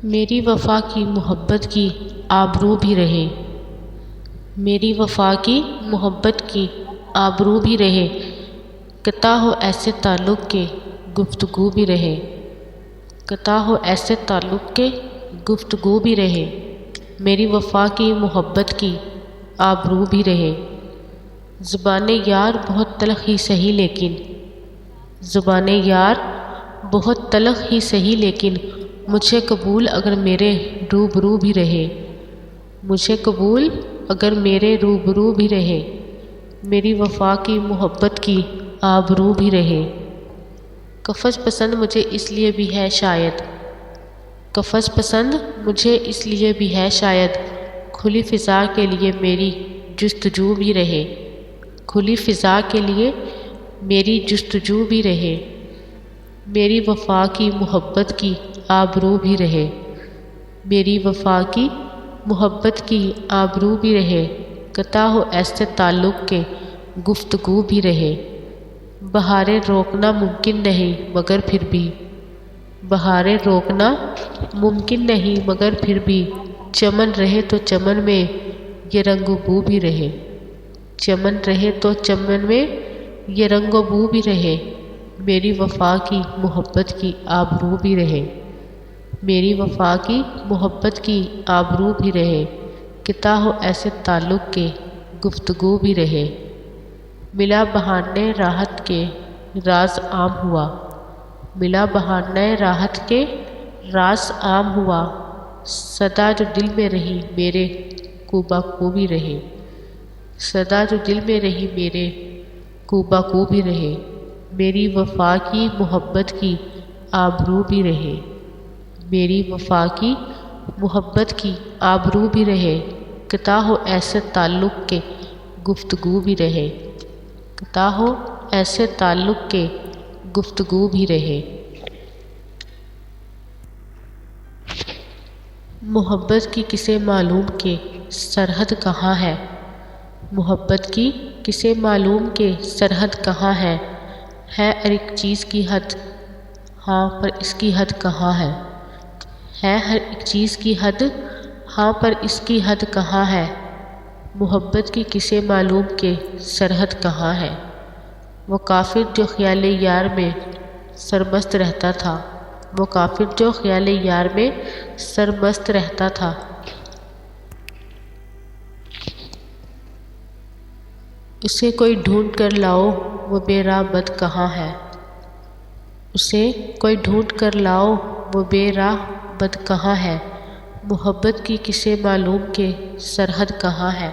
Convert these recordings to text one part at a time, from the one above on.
मेरी वफ़ा की मोहब्बत की आबरू भी रहे। मेरी वफ़ा की मोहब्बत की आबरू भी रहे। कता हो ऐसे ताल्लुक़ के गुफ्तगू भी रहे। कता हो ऐसे ताल्लुक़ के गुफ्तगू भी रहे। मेरी वफ़ा की मोहब्बत की आबरू भी रहे। ज़ुबाने यार बहुत तलख़ ही सही लेकिन ज़ुबाने यार बहुत तलख़ ही सही लेकिन मुझे कबूल अगर मेरे रूबरू भी रहे। मुझे कबूल अगर मेरे रूबरू भी रहे। मेरी वफ़ा की मोहब्बत की आबरू भी रहे। कफ़स पसंद मुझे इसलिए भी है शायद कफ़स पसंद मुझे इसलिए भी है शायद खुली फ़िज़ा के लिए मेरी जुस्तजू भी रहे। खुली फ़िज़ा के लिए मेरी जुस्तजू भी रहे। मेरी वफ़ा की मोहब्बत की आबरू भी रहे। मेरी वफ़ा की मोहब्बत की आबरू भी रहे। कता हो ऐसे ताल्लुक़ के गुफ्तगू भी रहे। बहारें रोकना मुमकिन नहीं मगर फिर भी बहारें रोकना मुमकिन नहीं मगर फिर भी चमन रहे तो चमन में ये रंगो बू भी रहे। चमन रहे तो चमन में ये रंगो बू भी रहे। मेरी वफ़ा की मोहब्बत की आबरू भी रहे। मेरी वफ़ा की मोहब्बत की आबरू भी रहे। किता हो ऐसे ताल्लुक़ के गुफ्तगू भी रहे। मिला बहाने राहत के राज आम हुआ। मिला बहाने राहत के राज आम हुआ। सदा जो दिल में रही मेरे कूबा को भी रहे। सदा जो दिल में रही मेरे कूबा को भी रहे। मेरी वफ़ा की मोहब्बत की आबरू भी रहे। मेरी वफ़ा की मोहब्बत की आबरू भी रहे। कता हो ऐसे ताल्लुक़ के गुफ्तगू भी रहे। कता हो ऐसे ताल्लुक़ के गुफ्तगू भी रहे। मोहब्बत की किसे मालूम के सरहद कहाँ है। मोहब्बत की किसे मालूम के सरहद कहाँ है हर एक चीज़ की हद हाँ पर इसकी हद कहाँ है हर एक चीज़ की हद हाँ पर इसकी हद कहाँ है। मोहब्बत की किसे मालूम के सरहद कहाँ है। वो काफिर जो ख्याल यार में सरमस्त रहता था। वो काफिर जो ख्याल यार में सरमस्त रहता था। उसे कोई ढूंढ कर लाओ वो बेराह बद कहाँ है। उसे कोई ढूंढ कर लाओ वो बेराह बद कहाँ है। मोहब्बत की किसे मालूम के सरहद कहाँ है।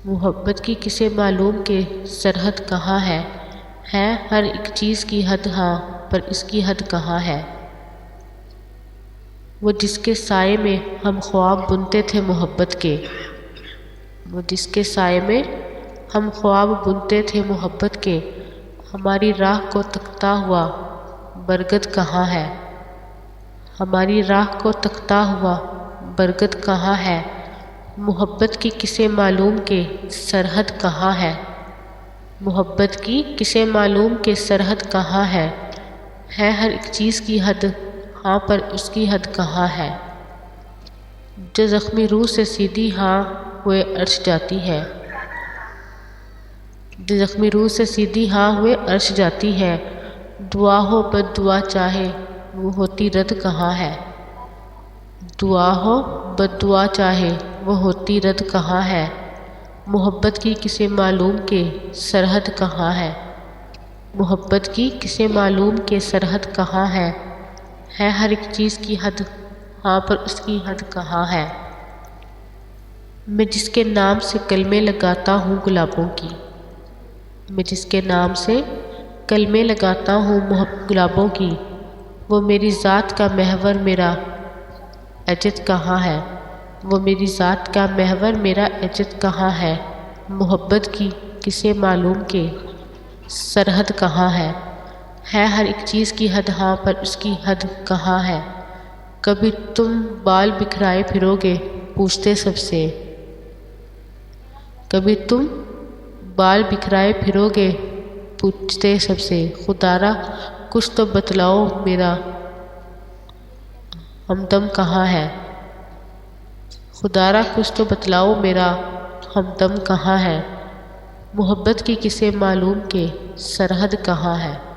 मोहब्बत की किसे मालूम के सरहद कहाँ है हर एक चीज़ की हद हाँ पर इसकी हद कहाँ है। वो जिसके साए में हम ख्वाब बुनते थे मोहब्बत के वो जिसके साए में हम ख्वाब बुनते थे मोहब्बत के हमारी राह को तकता हुआ बरगद कहाँ है। हमारी राह को तकता हुआ बरगद कहाँ है। मोहब्बत की किसे मालूम के सरहद कहाँ है। मोहब्बत की किसे मालूम के सरहद कहाँ है हर एक चीज़ की हद हाँ पर उसकी हद कहाँ है। जो ज़ख्मी रूह से सीधी हाँ हुए अर्श जाती है। जो ज़ख्मी रूह से सीधी हाँ हुए अर्श जाती है। दुआ हो बद दुआ चाहे वो होती रद कहाँ है। दुआ हो बद दुआ चाहे वो होती रद कहाँ है। मोहब्बत की किसे मालूम के सरहद कहाँ है। मोहब्बत की किसे मालूम के सरहद कहाँ है हर एक चीज़ की हद हाँ पर उसकी हद कहाँ है। मैं जिसके नाम से कलमे लगाता हूँ गुलाबों की मैं जिसके नाम से कलमे लगाता हूँ गुलाबों की वो मेरी ज़ात का महवर मेरा एजद कहाँ है। वो मेरी ज़ात का महवर मेरा एजद कहाँ है। मोहब्बत की किसे मालूम के सरहद कहाँ है हर एक चीज़ की हद हाँ पर उसकी हद कहाँ है। कभी तुम बाल बिखराए फिरोगे पूछते सबसे कभी तुम बाल बिखराए फिरोगे पूछते सबसे खुदारा कुछ तो बतलाओ मेरा हमदम कहाँ है। खुदारा कुछ तो बतलाओ मेरा हमदम कहाँ है। मोहब्बत की किसे मालूम के सरहद कहाँ है।